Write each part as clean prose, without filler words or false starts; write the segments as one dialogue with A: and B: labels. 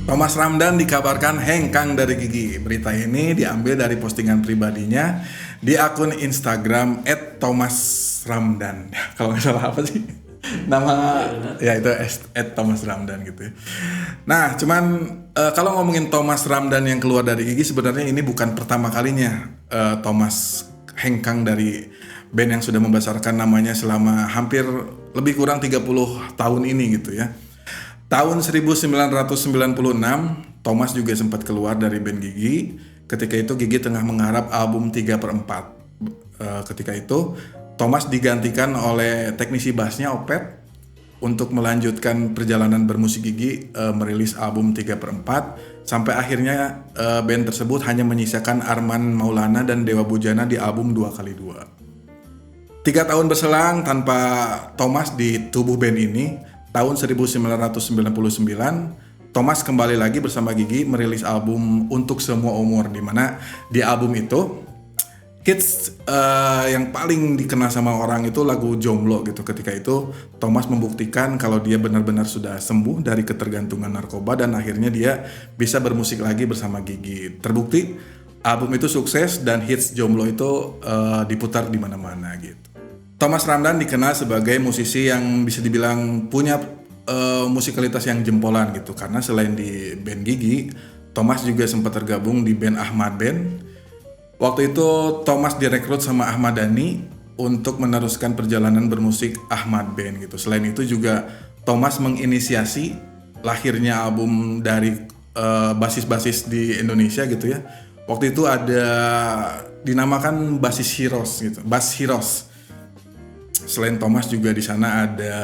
A: Thomas Ramdhan dikabarkan hengkang dari gigi. Berita ini diambil dari postingan pribadinya di akun Instagram @thomasramdhan. Kalau nggak salah apa sih? Nama ya itu @thomasramdhan gitu ya. Nah, cuman kalau ngomongin Thomas Ramdhan yang keluar dari gigi, sebenarnya ini bukan pertama kalinya Thomas hengkang dari band yang sudah membesarkan namanya selama hampir lebih kurang 30 tahun ini gitu ya. Tahun 1996, Thomas juga sempat keluar dari band Gigi. Ketika itu Gigi tengah menggarap album 3/4. Ketika itu Thomas digantikan oleh teknisi bassnya Opet untuk melanjutkan perjalanan bermusik Gigi, merilis album 3/4 sampai akhirnya band tersebut hanya menyisakan Arman Maulana dan Dewa Bujana di album 2x2. 3 tahun berselang tanpa Thomas di tubuh band ini. Tahun 1999, Thomas kembali lagi bersama Gigi merilis album Untuk Semua Umur, di mana di album itu hits yang paling dikenal sama orang itu lagu Jomblo gitu. Ketika itu Thomas membuktikan kalau dia benar-benar sudah sembuh dari ketergantungan narkoba dan akhirnya dia bisa bermusik lagi bersama Gigi. Terbukti album itu sukses dan hits Jomblo itu diputar di mana-mana gitu. Thomas Ramdhan dikenal sebagai musisi yang bisa dibilang punya musikalitas yang jempolan gitu, karena selain di band Gigi, Thomas juga sempat tergabung di band Ahmad Band. Waktu itu Thomas direkrut sama Ahmad Dhani untuk meneruskan perjalanan bermusik Ahmad Band gitu. Selain itu juga Thomas menginisiasi lahirnya album dari basis-basis di Indonesia gitu ya. Waktu itu ada dinamakan Basis Heroes gitu, Bass Heroes. Selain Thomas juga di sana ada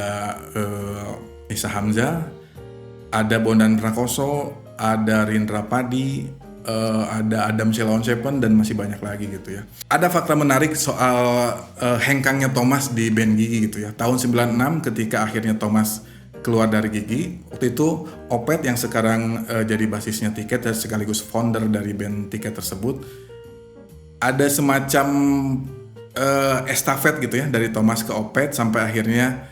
A: Nisa Hamzah, ada Bondan Prakoso, ada Rindra Padi, ada Adam Sheila On Seven dan masih banyak lagi gitu ya. Ada fakta menarik soal hengkangnya Thomas di band Gigi gitu ya. Tahun 96 ketika akhirnya Thomas keluar dari Gigi, waktu itu Opet yang sekarang jadi basisnya Tiket dan sekaligus founder dari band Tiket tersebut, ada semacam estafet gitu ya dari Thomas ke Opet sampai akhirnya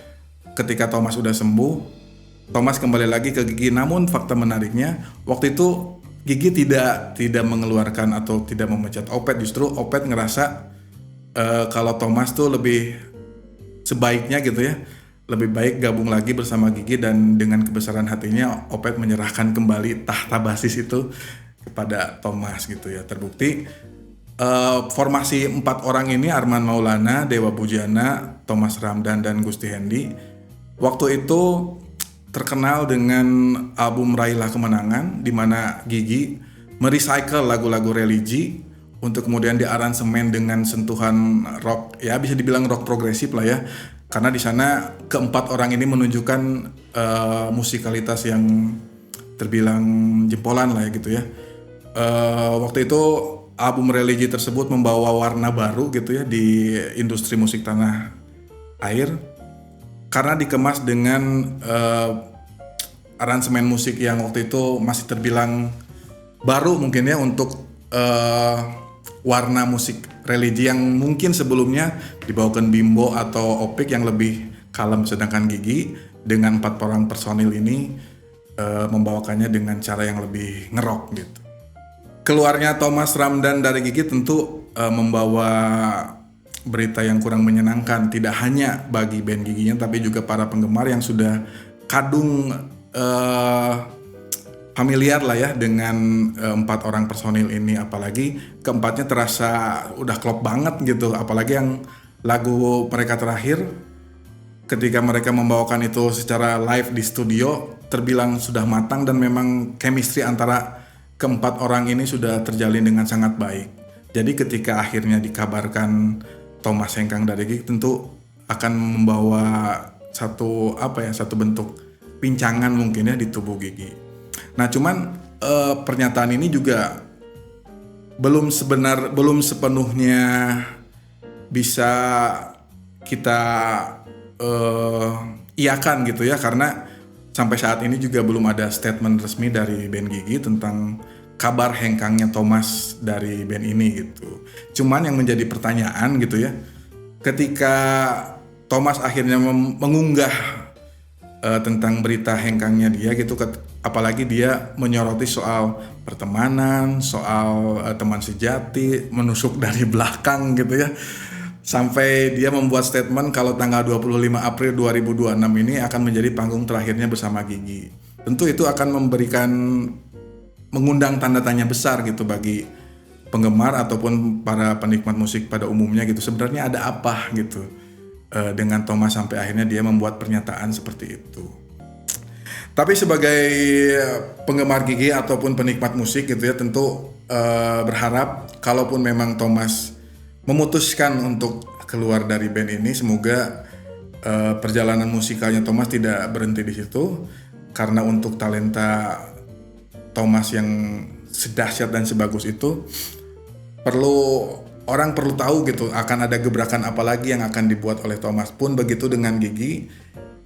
A: ketika Thomas udah sembuh, Thomas kembali lagi ke Gigi. Namun fakta menariknya waktu itu Gigi tidak mengeluarkan atau tidak memecat Opet, justru Opet ngerasa kalau Thomas tuh lebih sebaiknya gitu ya, lebih baik gabung lagi bersama Gigi, dan dengan kebesaran hatinya Opet menyerahkan kembali tahta basis itu kepada Thomas gitu ya. Terbukti formasi 4 orang ini, Arman Maulana, Dewa Bujana, Thomas Ramdhan dan Gusti Hendi, waktu itu terkenal dengan album Raihlah Kemenangan, di mana Gigi merecycle lagu-lagu religi untuk kemudian diaransemen dengan sentuhan rock, ya bisa dibilang rock progresif lah ya, karena di sana keempat orang ini menunjukkan musikalitas yang terbilang jempolan lah ya gitu ya. Waktu itu album religi tersebut membawa warna baru gitu ya di industri musik tanah air, karena dikemas dengan aransemen musik yang waktu itu masih terbilang baru mungkin ya untuk warna musik religi yang mungkin sebelumnya dibawakan Bimbo atau Opik yang lebih kalem, sedangkan Gigi dengan 4 orang personil ini membawakannya dengan cara yang lebih ngerok gitu. Keluarnya Thomas Ramdhan dari Gigi tentu membawa berita yang kurang menyenangkan, tidak hanya bagi band Giginya tapi juga para penggemar yang sudah kadung familiar lah ya dengan 4 orang personil ini. Apalagi keempatnya terasa udah klop banget gitu, apalagi yang lagu mereka terakhir ketika mereka membawakan itu secara live di studio terbilang sudah matang, dan memang chemistry antara keempat orang ini sudah terjalin dengan sangat baik. Jadi ketika akhirnya dikabarkan Thomas hengkang dari Gigi, tentu akan membawa satu bentuk pincangan mungkin ya di tubuh Gigi. Nah cuman pernyataan ini juga belum sepenuhnya bisa kita iakan gitu ya, karena sampai saat ini juga belum ada statement resmi dari band Gigi tentang kabar hengkangnya Thomas dari band ini gitu. Cuman yang menjadi pertanyaan gitu ya, ketika Thomas akhirnya mengunggah tentang berita hengkangnya dia gitu, apalagi dia menyoroti soal pertemanan, soal teman sejati, menusuk dari belakang gitu ya. Sampai dia membuat statement kalau tanggal 25 April 2026 ini akan menjadi panggung terakhirnya bersama Gigi. Tentu itu akan mengundang tanda tanya besar gitu bagi penggemar ataupun para penikmat musik pada umumnya gitu. Sebenarnya ada apa gitu dengan Thomas sampai akhirnya dia membuat pernyataan seperti itu. Tapi sebagai penggemar Gigi ataupun penikmat musik gitu ya, tentu berharap kalaupun memang Thomas memutuskan untuk keluar dari band ini, semoga perjalanan musikalnya Thomas tidak berhenti di situ, karena untuk talenta Thomas yang sedahsyat dan sebagus itu orang perlu tahu gitu akan ada gebrakan apa lagi yang akan dibuat oleh Thomas. Pun begitu dengan Gigi,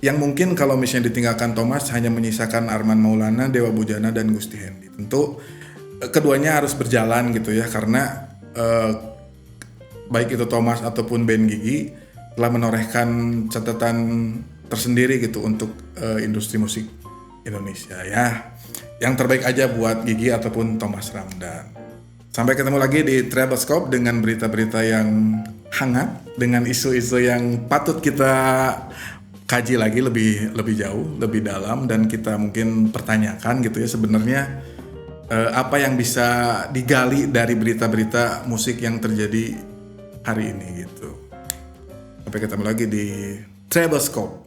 A: yang mungkin kalau misalnya ditinggalkan Thomas hanya menyisakan Arman Maulana, Dewa Bujana, dan Gusti Hendi. Tentu keduanya harus berjalan gitu ya, karena baik itu Thomas ataupun band Gigi telah menorehkan catatan tersendiri gitu untuk industri musik Indonesia ya. Yang terbaik aja buat Gigi ataupun Thomas Ramdhan. Sampai ketemu lagi di Treblescope dengan berita-berita yang hangat, dengan isu-isu yang patut kita kaji lagi lebih jauh, lebih dalam, dan kita mungkin pertanyakan gitu ya, sebenarnya apa yang bisa digali dari berita-berita musik yang terjadi hari ini gitu. Sampai ketemu lagi di Treblescope.